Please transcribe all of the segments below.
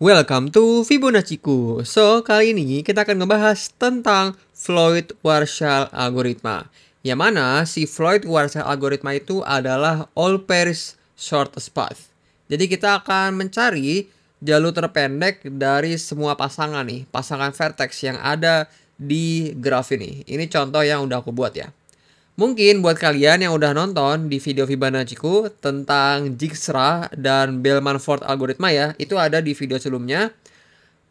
Welcome to Fibonacci-ku. So, kali ini kita akan ngebahas tentang Floyd-Warshall algoritma. Yang mana si Floyd-Warshall algoritma itu adalah all pairs shortest path. Jadi kita akan mencari jalur terpendek dari semua pasangan nih, pasangan vertex yang ada di graf ini. Ini contoh yang udah aku buat ya. Mungkin buat kalian yang udah nonton di video Fibonacci-ku tentang Dijkstra dan Bellman-Ford algoritma ya, itu ada di video sebelumnya.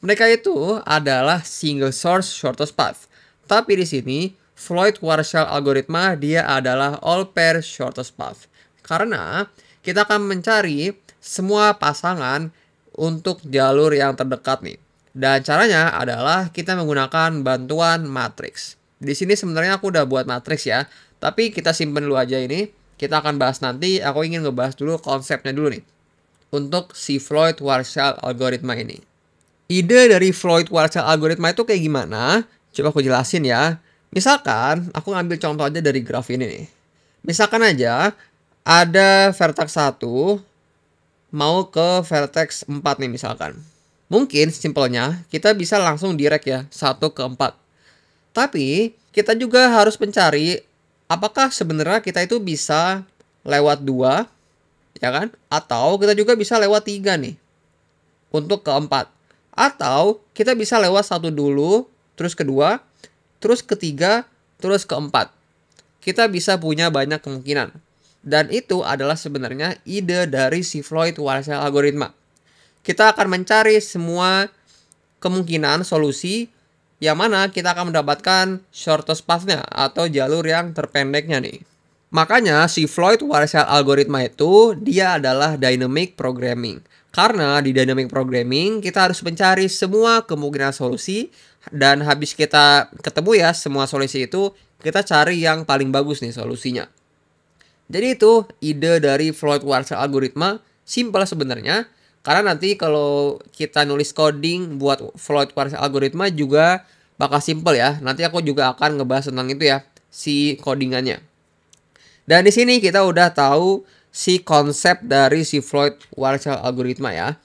Mereka itu adalah single source shortest path. Tapi di sini Floyd-Warshall algoritma dia adalah all pair shortest path. Karena kita akan mencari semua pasangan untuk jalur yang terdekat nih. Dan caranya adalah kita menggunakan bantuan matriks. Di sini sebenarnya aku udah buat matriks ya, tapi kita simpen dulu aja ini. Kita akan bahas nanti. Aku ingin ngebahas dulu konsepnya dulu nih untuk si Floyd-Warshall algoritma ini. Ide dari Floyd-Warshall algoritma itu kayak gimana? Coba aku jelasin ya. Misalkan aku ngambil contoh aja dari graf ini nih. Misalkan aja ada vertex 1 mau ke vertex 4 nih misalkan. Mungkin simpelnya kita bisa langsung direct ya 1 ke 4. Tapi kita juga harus mencari apakah sebenarnya kita itu bisa lewat 2, ya kan? Atau kita juga bisa lewat 3 nih untuk keempat. Atau kita bisa lewat 1 dulu, terus kedua, terus ketiga, terus keempat. Kita bisa punya banyak kemungkinan. Dan itu adalah sebenarnya ide dari si Floyd-Warshall algoritma. Kita akan mencari semua kemungkinan solusi yang mana kita akan mendapatkan shortest path-nya atau jalur yang terpendeknya nih. Makanya si Floyd-Warshall algoritma itu dia adalah dynamic programming. Karena di dynamic programming kita harus mencari semua kemungkinan solusi dan habis kita ketemu ya semua solusi itu kita cari yang paling bagus nih solusinya. Jadi itu ide dari Floyd-Warshall algoritma, simpel sebenarnya. Karena nanti kalau kita nulis coding buat Floyd-Warshall algoritma juga bakal simple ya. Nanti aku juga akan ngebahas tentang itu ya, si codingannya. Dan di sini kita udah tahu si konsep dari si Floyd-Warshall algoritma ya.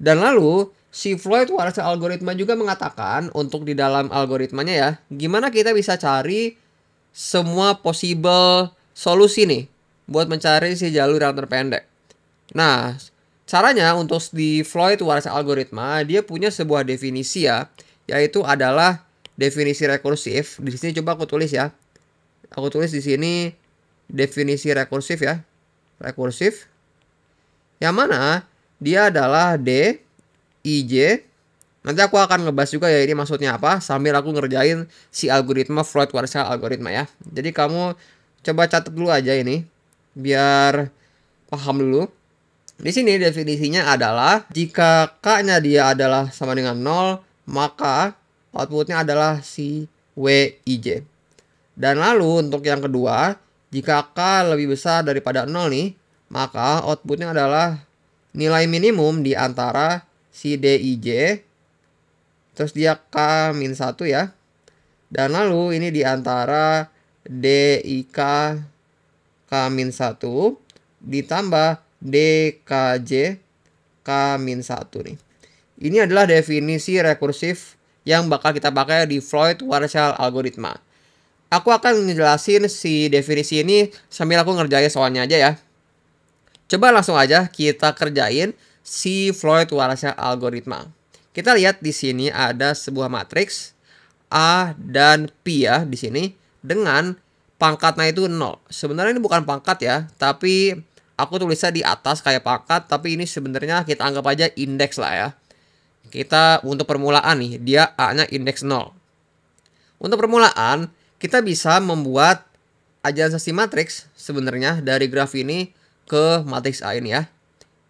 Dan lalu si Floyd-Warshall algoritma juga mengatakan untuk di dalam algoritmanya ya, gimana kita bisa cari semua possible solusi nih buat mencari si jalur yang terpendek. Nah, caranya untuk di Floyd-Warshall algoritma dia punya sebuah definisi ya, yaitu adalah definisi rekursif. Di sini coba aku tulis ya. Aku tulis di sini definisi rekursif ya. Rekursif. Yang mana dia adalah D, IJ. Nanti aku akan ngebahas juga ya ini maksudnya apa sambil aku ngerjain si algoritma Floyd-Warshall algoritma ya. Jadi kamu coba catat dulu aja ini biar paham dulu. Di sini definisinya adalah jika K-nya dia adalah sama dengan 0, maka outputnya adalah si WIJ. Dan lalu untuk yang kedua, jika K lebih besar daripada 0 nih, maka outputnya adalah nilai minimum di antara si DIJ, terus dia K-1 ya. Dan lalu ini di antara DIK K-1 ditambah DKJ K-1 nih. Ini adalah definisi rekursif yang bakal kita pakai di Floyd-Warshall algoritma. Aku akan ngejelasin si definisi ini sambil aku ngerjain soalnya aja ya. Coba langsung aja kita kerjain si Floyd-Warshall algoritma. Kita lihat di sini ada sebuah matriks A dan P ya di sini dengan pangkatnya itu 0. Sebenarnya ini bukan pangkat ya, tapi aku tulisnya di atas kayak pangkat, tapi ini sebenarnya kita anggap aja indeks lah ya. Kita untuk permulaan nih, dia A-nya indeks 0. Untuk permulaan, kita bisa membuat ajansasi matriks sebenarnya dari graf ini ke matriks A ini ya.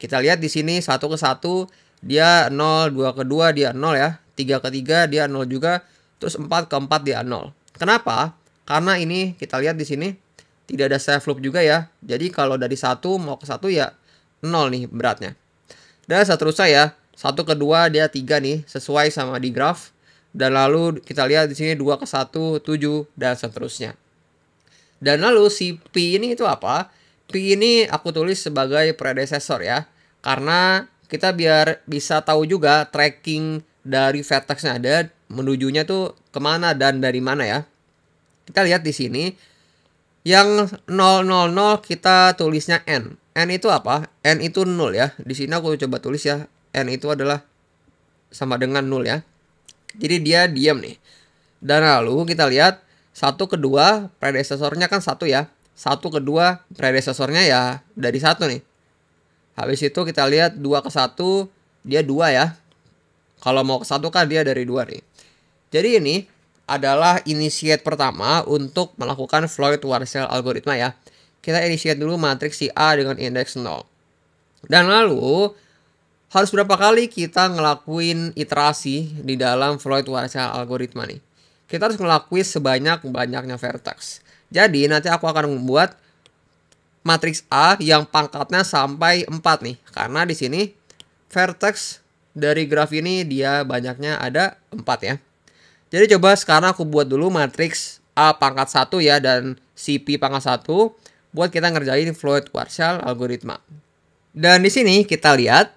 Kita lihat di sini 1 ke 1 dia 0, 2 ke 2 dia 0 ya, 3 ke 3 dia 0 juga, terus 4 ke 4 dia 0. Kenapa? Karena ini kita lihat di sini tidak ada self loop juga ya. Jadi kalau dari 1 mau ke 1 ya 0 nih beratnya. Dan seterusnya ya. 1 ke 2 dia 3 nih sesuai sama di graf. Dan lalu kita lihat di sini 2 ke 1 7 dan seterusnya. Dan lalu si P ini itu apa? P ini aku tulis sebagai predecessor ya. Karena kita biar bisa tahu juga tracking dari vertexnya ada menujunya tuh kemana dan dari mana ya. Kita lihat di sini yang 000 kita tulisnya n. N itu apa? N itu 0 ya. Di sini aku coba tulis ya. N itu adalah sama dengan 0 ya. Jadi dia diam nih. Dan lalu kita lihat 1 ke 2 predesesornya kan 1 ya. 1 ke 2 predesesornya ya dari 1 nih. Habis itu kita lihat 2 ke 1 dia 2 ya. Kalau mau ke 1 kan dia dari 2 nih. Jadi ini adalah initiate pertama untuk melakukan Floyd-Warshall algoritma ya. Kita initiate dulu matriks si A dengan indeks 0. Dan lalu harus berapa kali kita ngelakuin iterasi di dalam Floyd-Warshall algoritma nih. Kita harus ngelakuin sebanyak-banyaknya vertex. Jadi nanti aku akan membuat matriks A yang pangkatnya sampai 4 nih. Karena di sini vertex dari graf ini dia banyaknya ada 4 ya. Jadi coba sekarang aku buat dulu matriks A pangkat 1 ya dan CP pangkat 1 buat kita ngerjain Floyd-Warshall algoritma. Dan di sini kita lihat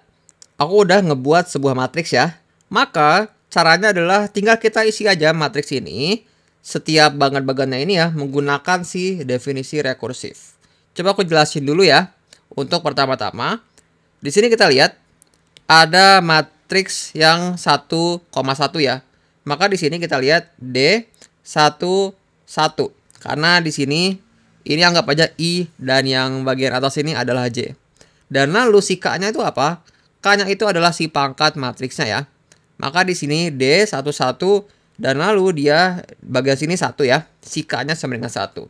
aku udah ngebuat sebuah matriks ya. Maka caranya adalah tinggal kita isi aja matriks ini setiap bagan-bagannya ini ya menggunakan si definisi rekursif. Coba aku jelasin dulu ya. Untuk pertama-tama di sini kita lihat ada matriks yang 1,1 ya. Maka di sini kita lihat D11 karena di sini ini anggap aja I dan yang bagian atas ini adalah J. Dan lalu si K-nya itu apa? K-nya itu adalah si pangkat matriksnya ya. Maka di sini D11 dan lalu dia bagian sini 1 ya. Si K-nya sama dengan 1.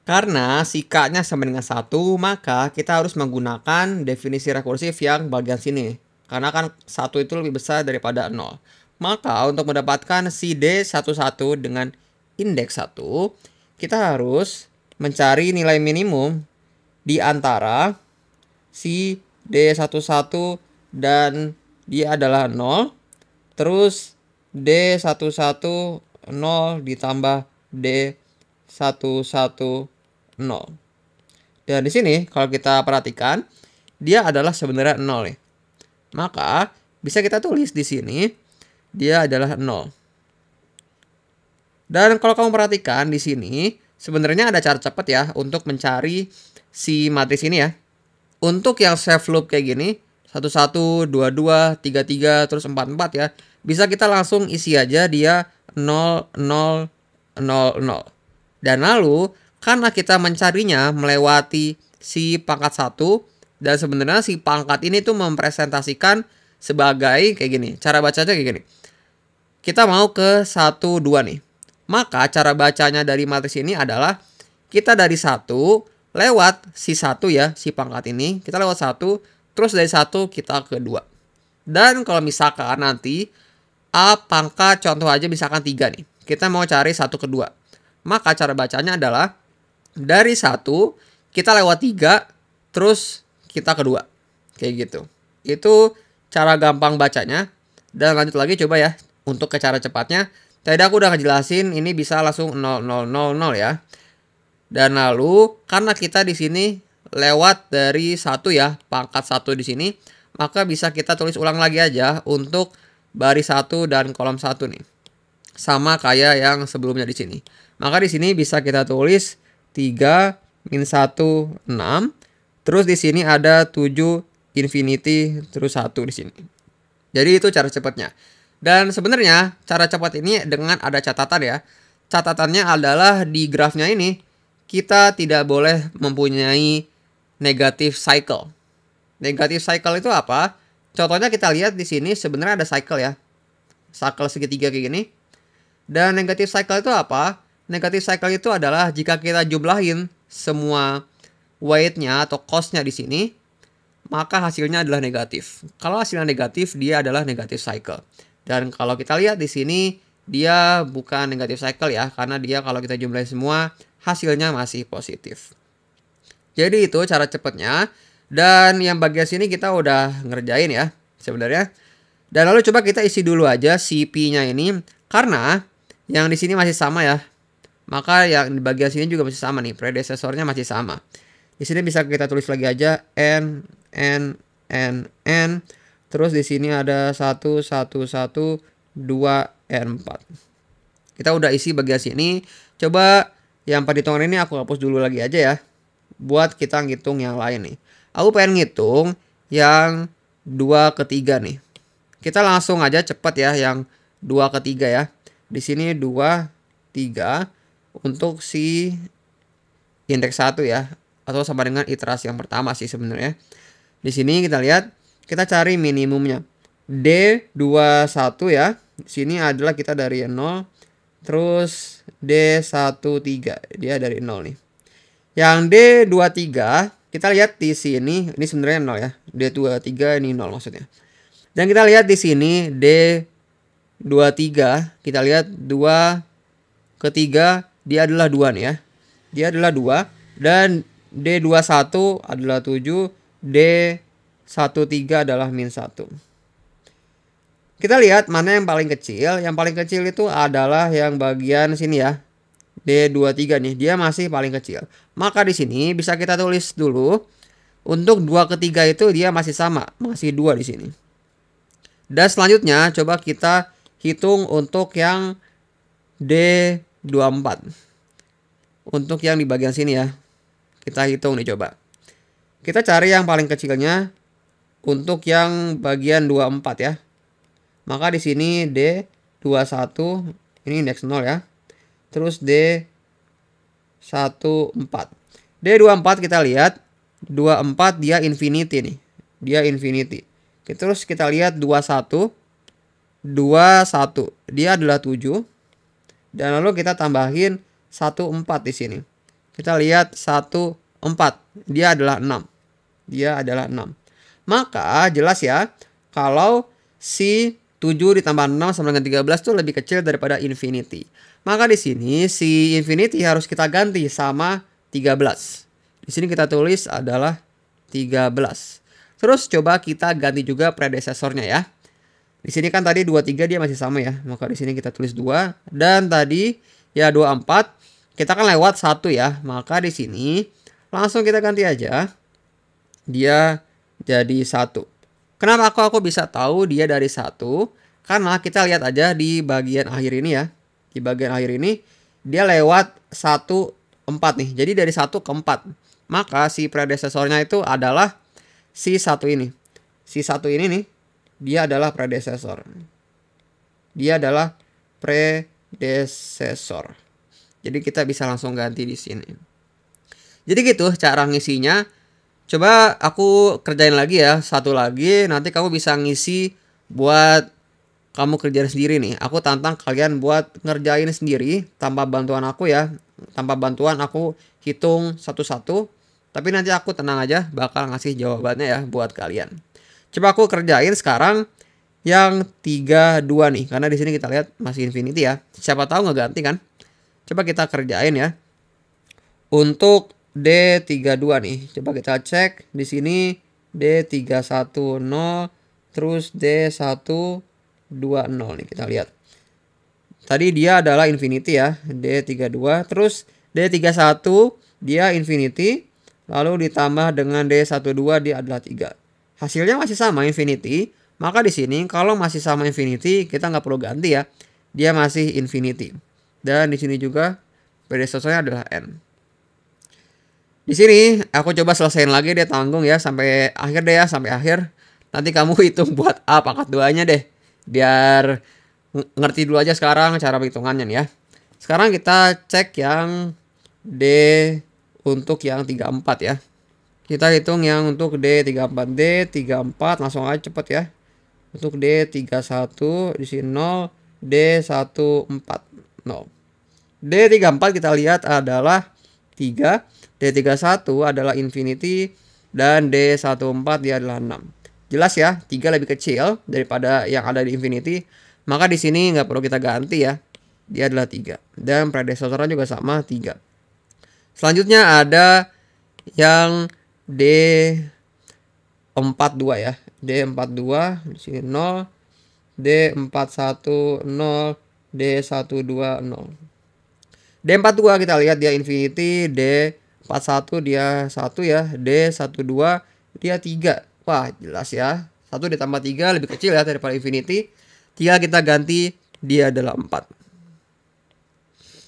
Karena si K-nya sama dengan 1, maka kita harus menggunakan definisi rekursif yang bagian sini. Karena kan 1 itu lebih besar daripada 0. Maka untuk mendapatkan si D11 dengan indeks 1, kita harus mencari nilai minimum di antara si D11 dan dia adalah 0. Terus D11 0 ditambah D11 0. Dan di sini kalau kita perhatikan dia adalah sebenarnya 0 nih. Maka bisa kita tulis di sini dia adalah 0. Dan kalau kamu perhatikan di sini sebenarnya ada cara cepat ya untuk mencari si matriks ini ya. Untuk yang safe loop kayak gini 11, 22, 33 terus 44 ya. Bisa kita langsung isi aja dia 0, 0, 0, 0. Dan lalu karena kita mencarinya melewati si pangkat 1 dan sebenarnya si pangkat ini tuh mempresentasikan sebagai kayak gini. Cara bacanya kayak gini. Kita mau ke 1, 2 nih. Maka cara bacanya dari matriks ini adalah kita dari 1 lewat si 1 ya, si pangkat ini. Kita lewat 1, terus dari 1 kita ke 2. Dan kalau misalkan nanti A pangkat contoh aja misalkan 3 nih. Kita mau cari 1 ke 2. Maka cara bacanya adalah dari 1 kita lewat 3, terus kita ke 2. Kayak gitu. Itu cara gampang bacanya. Dan lanjut lagi coba ya. Untuk ke cara cepatnya, tadi aku udah ngejelasin ini bisa langsung 0, 0, 0, 0 ya. Dan lalu karena kita di sini lewat dari 1 ya, pangkat 1 di sini, maka bisa kita tulis ulang lagi aja untuk baris 1 dan kolom 1 nih. Sama kayak yang sebelumnya di sini. Maka di sini bisa kita tulis 3 min 1 6, terus di sini ada 7 infinity terus 1 di sini. Jadi itu cara cepatnya. Dan sebenarnya cara cepat ini dengan ada catatan ya. Catatannya adalah di grafnya ini kita tidak boleh mempunyai negatif cycle. Negatif cycle itu apa? Contohnya kita lihat di sini sebenarnya ada cycle ya. Cycle segitiga kayak gini. Dan negatif cycle itu apa? Negatif cycle itu adalah jika kita jumlahin semua weight-nya atau cost-nya di sini, maka hasilnya adalah negatif. Kalau hasilnya negatif, dia adalah negatif cycle. Dan kalau kita lihat di sini dia bukan negatif cycle ya, karena dia kalau kita jumlahin semua hasilnya masih positif. Jadi itu cara cepatnya. Dan yang bagian sini kita udah ngerjain ya sebenarnya. Dan lalu coba kita isi dulu aja CP-nya ini karena yang di sini masih sama ya. Maka yang di bagian sini juga masih sama nih, predesesornya masih sama. Di sini bisa kita tulis lagi aja n. Terus di sini ada 1, 1, 1, 2, and 4. Kita udah isi bagian sini. Coba yang perhitungan ini aku hapus dulu lagi aja ya. Buat kita ngitung yang lain nih. Aku pengen ngitung yang 2 ketiga nih. Kita langsung aja cepet ya yang 2 ketiga ya. Di sini 2, 3 untuk si indeks 1 ya. Atau sama dengan iterasi yang pertama sih sebenarnya. Di sini kita lihat, kita cari minimumnya. D21 ya. Di sini adalah kita dari 0. Terus D13, dia dari 0 nih. Yang D23, kita lihat di sini, ini sebenarnya 0 ya. D23 ini 0 maksudnya. Dan kita lihat di sini D23, kita lihat 2 ketiga dia adalah 2 nih ya. Dia adalah 2 dan D21 adalah 7, D13 adalah min 1. Kita lihat mana yang paling kecil. Yang paling kecil itu adalah yang bagian sini ya. D23 nih, dia masih paling kecil. Maka di sini bisa kita tulis dulu. Untuk 2 ketiga itu dia masih sama, masih 2 di sini. Dan selanjutnya coba kita hitung untuk yang D24. Untuk yang di bagian sini ya. Kita hitung nih coba. Kita cari yang paling kecilnya untuk yang bagian 24 ya. Maka di sini D21 ini indeks 0 ya. Terus D14. D24 kita lihat 24 dia infinity nih. Dia infinity. Terus kita lihat 21 dia adalah 7. Dan lalu kita tambahin 14 di sini. Kita lihat 14 dia adalah 6. Dia adalah 6. Maka jelas ya kalau si 7 ditambah 6 sama dengan 13 itu lebih kecil daripada infinity. Maka di sini si infinity harus kita ganti sama 13. Di sini kita tulis adalah 13. Terus coba kita ganti juga predesesornya ya. Di sini kan tadi 23 dia masih sama ya. Maka di sini kita tulis 2 dan tadi ya 24 kita kan lewat 1 ya. Maka di sini langsung kita ganti aja. Dia jadi 1. Kenapa aku bisa tahu dia dari 1? Karena kita lihat aja di bagian akhir ini ya. Di bagian akhir ini dia lewat 1, 4 nih. Jadi dari 1 ke 4. Maka si predesesornya itu adalah si 1 ini. Si 1 ini nih dia adalah predesesor. Dia adalah predesesor. Jadi kita bisa langsung ganti di sini. Jadi gitu cara ngisinya. Coba aku kerjain lagi ya, satu lagi. Nanti kamu bisa ngisi buat kamu kerjain sendiri nih. Aku tantang kalian buat ngerjain sendiri tanpa bantuan aku ya. Tanpa bantuan aku hitung satu-satu. Tapi nanti aku tenang aja bakal ngasih jawabannya ya buat kalian. Coba aku kerjain sekarang yang 32 nih. Karena di sini kita lihat masih infinity ya. Siapa tahu nggak ganti kan? Coba kita kerjain ya. Untuk D32 nih. Coba kita cek di sini D310 terus D120 nih kita lihat. Tadi dia adalah infinity ya, D32 terus D31 dia infinity lalu ditambah dengan D12 dia adalah 3. Hasilnya masih sama infinity. Maka di sini kalau masih sama infinity kita nggak perlu ganti ya. Dia masih infinity. Dan di sini juga predesesornya adalah n. Di sini aku coba selesaiin lagi deh tanggung ya sampai akhir deh ya, sampai akhir. Nanti kamu hitung buat A pangkat 2-nya deh. Biar ngerti dulu aja sekarang cara perhitungannya nih ya. Sekarang kita cek yang D untuk yang 34 ya. Kita hitung yang untuk D34. D34 langsung aja cepet ya. Untuk D31 di sini 0, D14 0. D34 kita lihat adalah 3. D31 adalah infinity dan D14 dia adalah 6. Jelas ya, 3 lebih kecil daripada yang ada di infinity. Maka di sini nggak perlu kita ganti ya. Dia adalah 3. Dan predesesornya juga sama 3. Selanjutnya ada yang D42 ya. D42 di sini 0, D41 0, D12 0. D42 kita lihat dia infinity, D41 dia 1 ya, D12 dia 3. Wah, jelas ya. 1 ditambah 3 lebih kecil ya daripada infinity. 3 kita ganti, dia adalah 4.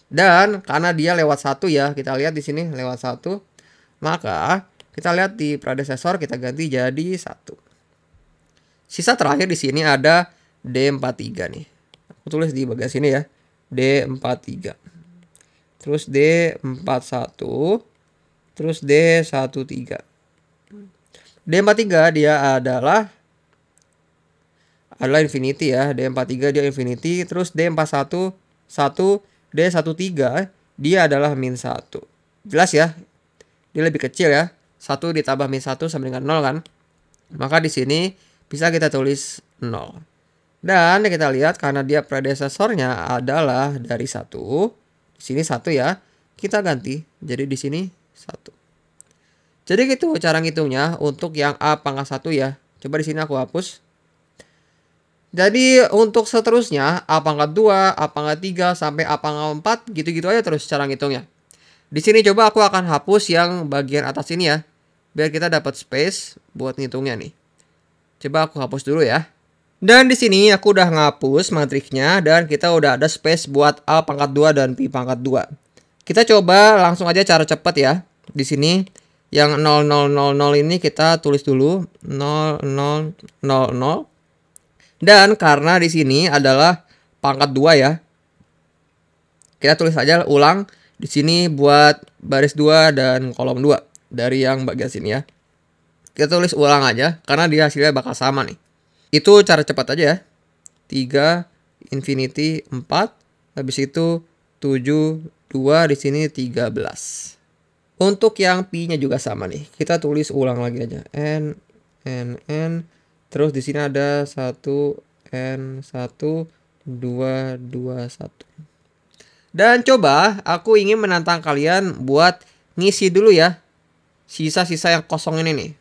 Dan karena dia lewat 1 ya, kita lihat di sini lewat 1. Maka kita lihat di predecessor kita ganti jadi 1. Sisa terakhir di sini ada D43 nih. Aku tulis di bagian sini ya. D43. Terus D41. Terus D13. D43 dia adalah infinity ya. D43 dia infinity. Terus D41 1. D13 dia adalah min 1. Jelas ya? Dia lebih kecil ya. 1 ditambah min 1 sama dengan 0 kan? Maka di sini bisa kita tulis 0. Dan kita lihat karena dia predecessornya adalah dari 1. Di sini 1 ya. Kita ganti jadi di sini 1. Jadi gitu cara ngitungnya untuk yang A pangkat 1 ya. Coba di sini aku hapus. Jadi untuk seterusnya A pangkat 2, A pangkat 3 sampai A pangkat 4 gitu-gitu aja terus cara ngitungnya. Di sini coba aku akan hapus yang bagian atas ini ya. Biar kita dapat space buat ngitungnya nih. Coba aku hapus dulu ya. Dan di sini aku udah ngapus matriksnya dan kita udah ada space buat A pangkat 2 dan B pangkat 2. Kita coba langsung aja cara cepat ya. Di sini yang 0000 ini kita tulis dulu 0000. Dan karena di sini adalah pangkat 2 ya. Kita tulis aja ulang di sini buat baris 2 dan kolom 2 dari yang bagian sini ya. Kita tulis ulang aja karena dia hasilnya bakal sama nih. Itu cara cepat aja ya. 3 infinity 4, habis itu 7 2 di sini 13. Untuk yang pi-nya juga sama nih. Kita tulis ulang lagi aja. N terus di sini ada 1 N 1 2 2 1. Dan coba aku ingin menantang kalian buat ngisi dulu ya sisa-sisa yang kosong ini nih.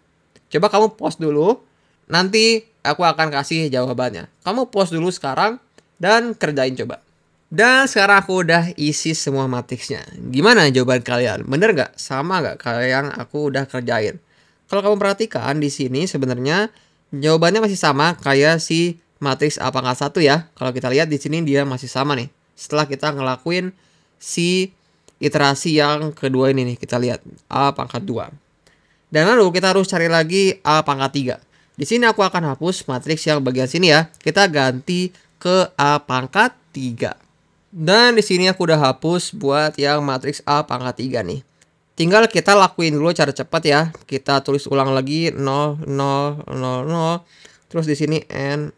Coba kamu post dulu. Nanti aku akan kasih jawabannya. Kamu post dulu sekarang dan kerjain coba. Dan sekarang aku udah isi semua matriksnya. Gimana jawaban kalian? Bener nggak? Sama nggak kayak yang aku udah kerjain? Kalau kamu perhatikan di sini sebenarnya jawabannya masih sama kayak si matriks A pangkat 1 ya. Kalau kita lihat di sini dia masih sama nih. Setelah kita ngelakuin si iterasi yang kedua ini nih, kita lihat A pangkat 2. Dan lalu kita harus cari lagi A pangkat 3. Di sini aku akan hapus matriks yang bagian sini ya. Kita ganti ke A pangkat 3. Dan di sini aku udah hapus buat yang matriks A pangkat 3 nih. Tinggal kita lakuin dulu cara cepat ya. Kita tulis ulang lagi 0 0 0 0. Terus di sini n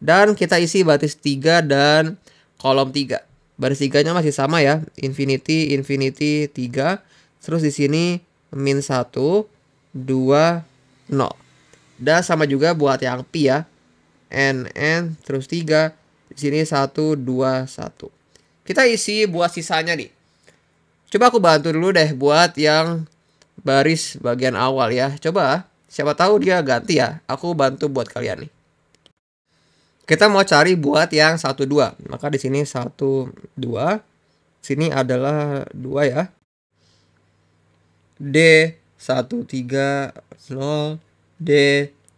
dan kita isi baris 3 dan kolom 3. Baris 3-nya masih sama ya. Infinity 3. Terus di sini min 1 2 0. Dan sama juga buat yang pi ya. N terus 3. Di sini 1 2 1. Kita isi buat sisanya nih. Coba aku bantu dulu deh buat yang baris bagian awal ya. Coba siapa tahu dia ganti ya. Aku bantu buat kalian nih. Kita mau cari buat yang 1 2. Maka di sini 1 2. Sini adalah 2 ya. D 1 3 0 D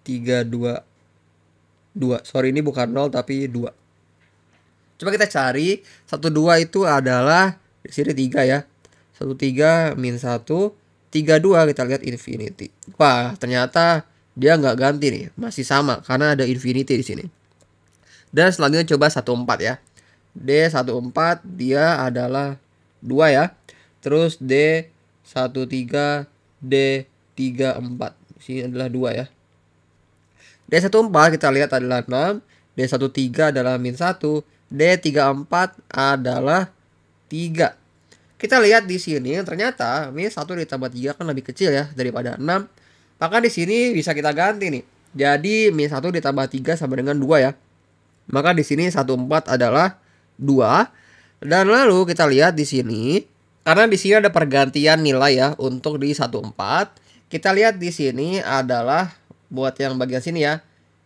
3 2 2. Sorry ini bukan 0 tapi 2. Coba kita cari 1 2 itu adalah di sini 3 ya. 1 3 min 1 3 2 kita lihat infinity. Wah, ternyata dia nggak ganti nih, masih sama karena ada infinity di sini. Dan selanjutnya coba 1 4 ya. D 1 4 dia adalah 2 ya. Terus D 1 3 D 3 4. Di sini adalah 2 ya. D 1 4 kita lihat adalah 6. D 1 3 adalah min 1. D 3 4 adalah 3. Kita lihat di sini ternyata min 1 ditambah 3 kan lebih kecil ya daripada 6. Maka di sini bisa kita ganti nih. Jadi min 1 ditambah 3 sama dengan 2 ya. Maka di sini 1 4 adalah 2. Dan lalu kita lihat di sini karena di sini ada pergantian nilai ya untuk di 1 4. Kita lihat di sini adalah buat yang bagian sini ya.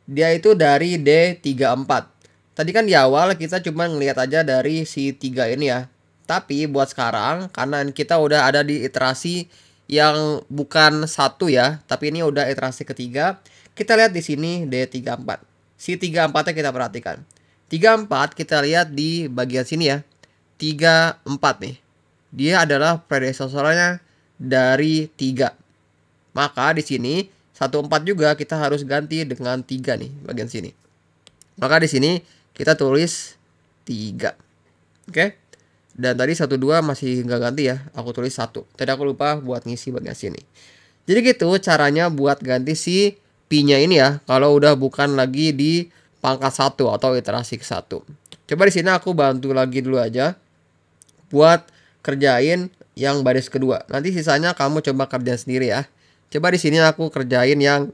Dia itu dari D 3 4. Tadi kan di awal kita cuma ngelihat aja dari si 3 ini ya. Tapi buat sekarang karena kita udah ada di iterasi yang bukan satu ya, tapi ini udah iterasi ketiga. Kita lihat di sini D34. Si 34-nya kita perhatikan. 34 kita lihat di bagian sini ya. 34 nih. Dia adalah predecessornya dari 3. Maka di sini 14 juga kita harus ganti dengan 3 nih bagian sini. Maka di sini kita tulis 3. Oke. Dan tadi 12 masih nggak ganti ya. Aku tulis 1. Tadi aku lupa buat ngisi bagian sini. Jadi gitu caranya buat ganti si pi-nya ini ya. Kalau udah bukan lagi di pangkat 1 atau iterasi ke 1. Coba di sini aku bantu lagi dulu aja. Buat kerjain yang baris kedua. Nanti sisanya kamu coba kerjain sendiri ya. Coba di sini aku kerjain yang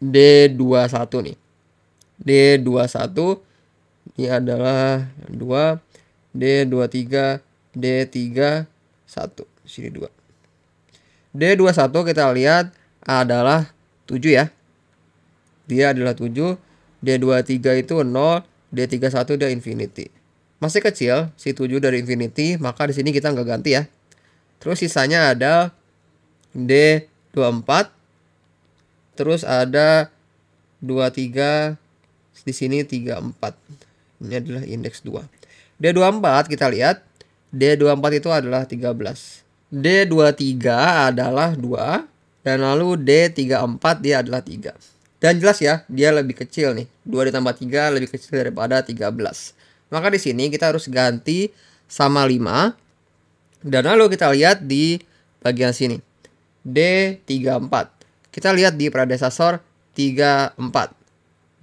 D21 nih. D21 ini adalah 2. D23, D31, sini 2. D21 kita lihat adalah 7 ya. Dia adalah 7. D23 itu 0, D31 dia infinity. Masih kecil si 7 dari infinity, maka di sini kita nggak ganti ya. Terus sisanya ada D24. Terus ada 23, di sini 34. Ini adalah indeks 2. D24 kita lihat. D24 itu adalah 13. D23 adalah 2. Dan lalu D34 dia adalah 3. Dan jelas ya, dia lebih kecil nih. 2 ditambah 3 lebih kecil daripada 13. Maka di sini kita harus ganti sama 5. Dan lalu kita lihat di bagian sini. D34. Kita lihat di predecessor 34.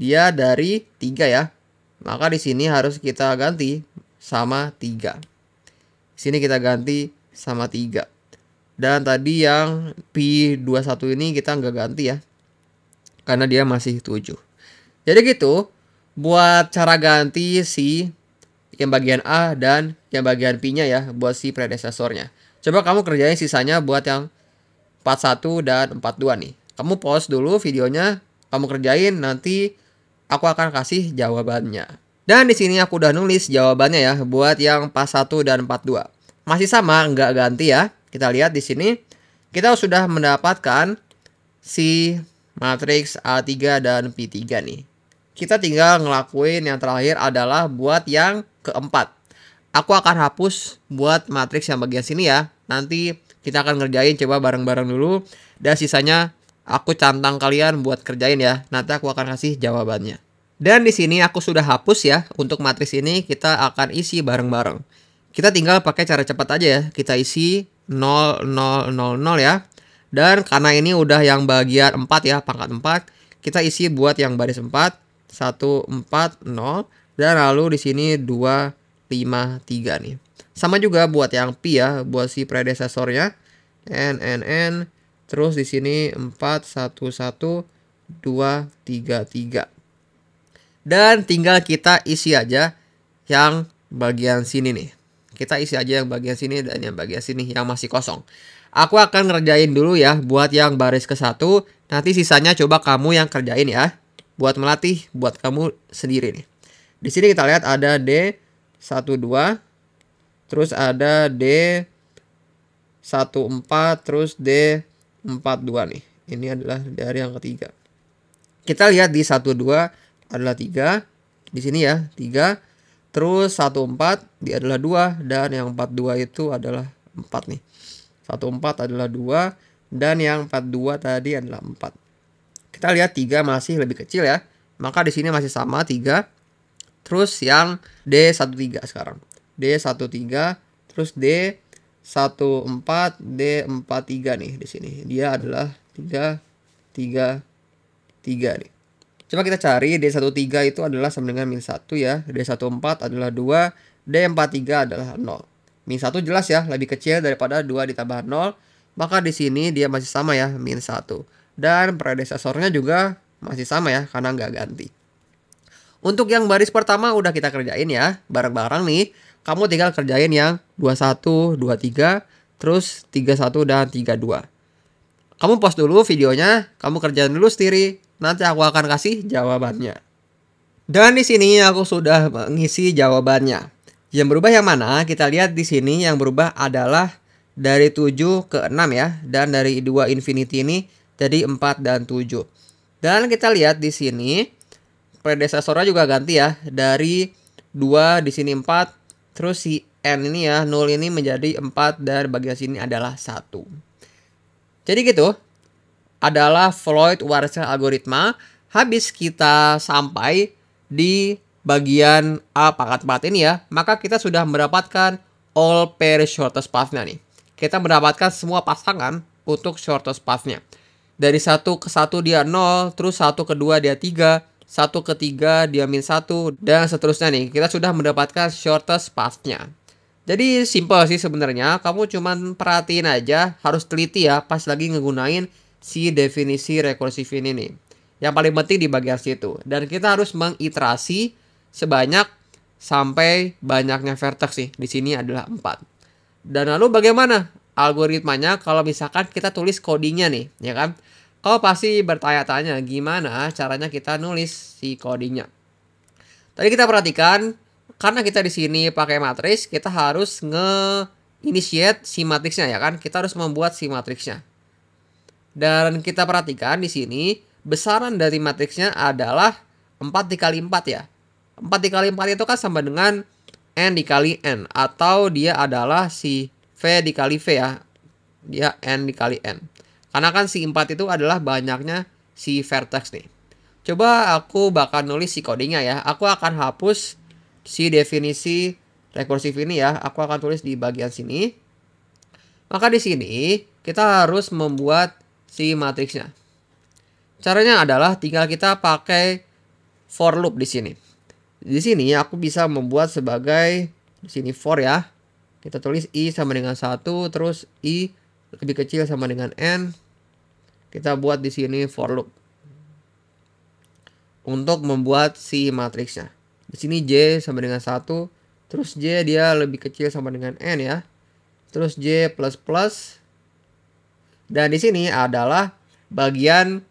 Dia dari 3 ya. Maka di sini harus kita ganti sama 3. Di sini kita ganti sama 3. Dan tadi yang pi21 ini kita nggak ganti ya. Karena dia masih 7. Jadi gitu. Buat cara ganti si yang bagian A dan yang bagian pi-nya ya. Buat si predecessornya. Coba kamu kerjain sisanya buat yang 41 dan 42 nih. Kamu pause dulu videonya. Kamu kerjain, nanti aku akan kasih jawabannya. Dan di sini aku udah nulis jawabannya ya buat yang 41 dan 42. Masih sama, nggak ganti ya. Kita lihat di sini kita sudah mendapatkan si matriks A3 dan P3 nih. Kita tinggal ngelakuin yang terakhir adalah buat yang keempat. Aku akan hapus buat matriks yang bagian sini ya. Nanti kita akan ngerjain coba bareng-bareng dulu. Dan sisanya aku cantang kalian buat kerjain ya. Nanti aku akan kasih jawabannya. Dan di sini aku sudah hapus ya. Untuk matriks ini kita akan isi bareng-bareng. Kita tinggal pakai cara cepat aja ya. Kita isi 0, 0, 0, 0 ya. Dan karena ini udah yang bagian 4 ya, pangkat 4, kita isi buat yang baris 4, 1, 4, 0. Dan lalu di sini 2, 5, 3 nih. Sama juga buat yang pi ya, buat si predecessornya. N. Terus di sini 4, 1, 1, 2, 3, 3. Dan tinggal kita isi aja yang bagian sini nih. Kita isi aja yang bagian sini dan yang bagian sini yang masih kosong. Aku akan ngerjain dulu ya buat yang baris ke-1. Nanti sisanya coba kamu yang kerjain ya. Buat melatih buat kamu sendiri nih. Di sini kita lihat ada D12. Terus ada D14. Terus D42 nih. Ini adalah dari yang ketiga. Kita lihat di 12 adalah 3. Di sini ya 3. Terus 14 dia adalah 2. Dan yang 42 itu adalah 4 nih. 14 adalah 2. Dan yang 42 tadi adalah 4. Kita lihat 3 masih lebih kecil ya. Maka di sini masih sama 3. Terus yang D13 sekarang. D13. Terus D14. D43 nih di sini. Dia adalah 3, 3, 3 nih. Coba kita cari D13 itu adalah sama dengan min 1 ya. D14 adalah 2. D43 adalah 0. Min 1 jelas ya, lebih kecil daripada 2 ditambah 0. Maka di sini dia masih sama ya, min 1. Dan predecessornya juga masih sama ya, karena nggak ganti. Untuk yang baris pertama udah kita kerjain ya, bareng-bareng nih. Kamu tinggal kerjain yang 21, 23, terus 31 dan 32. Kamu pause dulu videonya, kamu kerjain dulu sendiri. Nanti aku akan kasih jawabannya. Dan di sini aku sudah mengisi jawabannya. Yang berubah yang mana? Kita lihat di sini yang berubah adalah dari 7 ke 6 ya. Dan dari 2 infinity ini jadi 4 dan 7. Dan kita lihat di sini predecessornya juga ganti ya. Dari 2 di sini 4. Terus si N ini ya, 0 ini menjadi 4 dan bagian sini adalah 1. Jadi gitu adalah Floyd-Warshall algoritma. Habis kita sampai di bagian A pangkat 4 ini ya, maka kita sudah mendapatkan all pair shortest path-nya nih. Kita mendapatkan semua pasangan untuk shortest path-nya. Dari 1 ke 1 dia 0, terus 1 ke 2 dia 3, 1 ke 3 dia min 1, dan seterusnya nih. Kita sudah mendapatkan shortest path-nya. Jadi simple sih sebenarnya, kamu cuman perhatiin aja, harus teliti ya pas lagi ngegunain si definisi rekursif ini nih. Yang paling penting di bagian situ. Dan kita harus mengiterasi sebanyak sampai banyaknya vertex sih. Di sini adalah 4. Dan lalu bagaimana algoritmanya kalau misalkan kita tulis codingnya nih, ya kan? Kau pasti bertanya-tanya gimana caranya kita nulis si codingnya. Tadi kita perhatikan, karena kita di sini pakai matriks, kita harus nge-initiate si matriksnya ya kan? Kita harus membuat si matriksnya. Dan kita perhatikan di sini besaran dari matriksnya adalah 4 dikali 4 ya. 4 dikali 4 itu kan sama dengan N dikali N. Atau dia adalah si V dikali V ya. Dia N dikali N. Karena kan si 4 itu adalah banyaknya si vertex nih. Coba aku bakal nulis si codingnya ya. Aku akan hapus si definisi rekursif ini ya. Aku akan tulis di bagian sini. Maka di sini kita harus membuat si matriksnya. Caranya adalah tinggal kita pakai for loop di sini. Di sini aku bisa membuat sebagai di sini for ya. Kita tulis I sama dengan 1, terus I lebih kecil sama dengan N. Kita buat di sini for loop. Untuk membuat si matriksnya. Di sini J sama dengan 1, terus J dia lebih kecil sama dengan N ya. Terus J plus plus. Dan di sini adalah bagian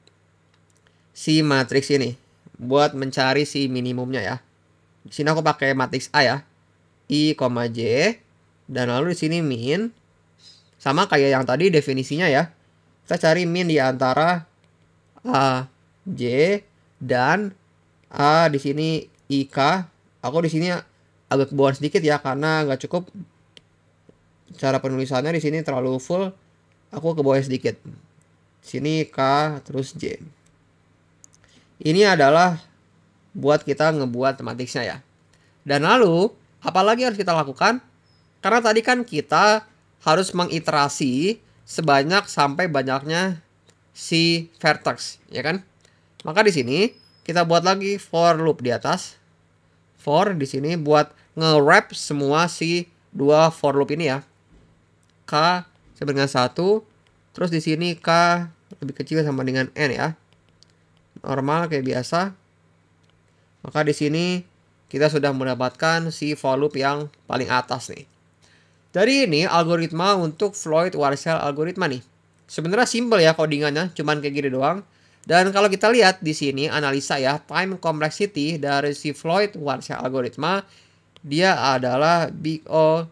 si matriks ini buat mencari si minimumnya ya. Di sini aku pakai matriks A ya. I, J dan lalu di sini min sama kayak yang tadi definisinya ya. Kita cari min di antara A, J dan A di sini IK. Aku di sini agak kebawahan sedikit ya karena nggak cukup cara penulisannya di sini terlalu full. Aku ke bawah sedikit. Sini K terus J. Ini adalah buat kita ngebuat matriksnya ya. Dan lalu apalagi harus kita lakukan? Karena tadi kan kita harus mengiterasi sebanyak sampai banyaknya si vertex, ya kan? Maka di sini kita buat lagi for loop di atas. For di sini buat nge-wrap semua si dua for loop ini ya. K sama dengan 1, terus di sini K lebih kecil sama dengan N ya. Normal kayak biasa. Maka di sini kita sudah mendapatkan si for loop yang paling atas nih. Jadi ini algoritma untuk Floyd-Warshall algoritma nih. Sebenarnya simple ya codingannya, cuman kayak gini doang. Dan kalau kita lihat di sini analisa ya, time complexity dari si Floyd-Warshall algoritma dia adalah big O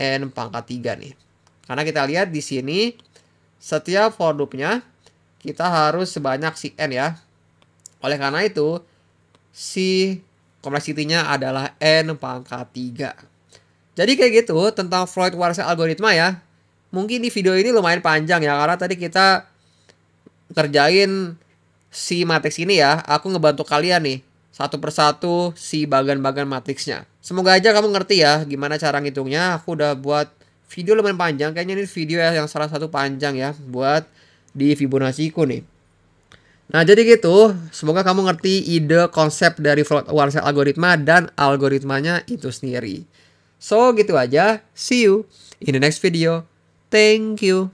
N pangkat 3 nih. Karena kita lihat di sini setiap for loop-nya kita harus sebanyak si N ya. Oleh karena itu si complexity-nya adalah N pangkat 3. Jadi kayak gitu tentang Floyd-Warshall algoritma ya. Mungkin di video ini lumayan panjang ya karena tadi kita kerjain si matriks ini ya. Aku ngebantu kalian nih satu persatu si bagian-bagian matriksnya. Semoga aja kamu ngerti ya gimana cara ngitungnya. Aku udah buat video lumayan panjang. Kayaknya ini video yang salah satu panjang ya buat di Fibonacci-ku nih. Nah jadi gitu, semoga kamu ngerti ide konsep dari Floyd-Warshall algoritma dan algoritmanya itu sendiri. So gitu aja, see you in the next video. Thank you.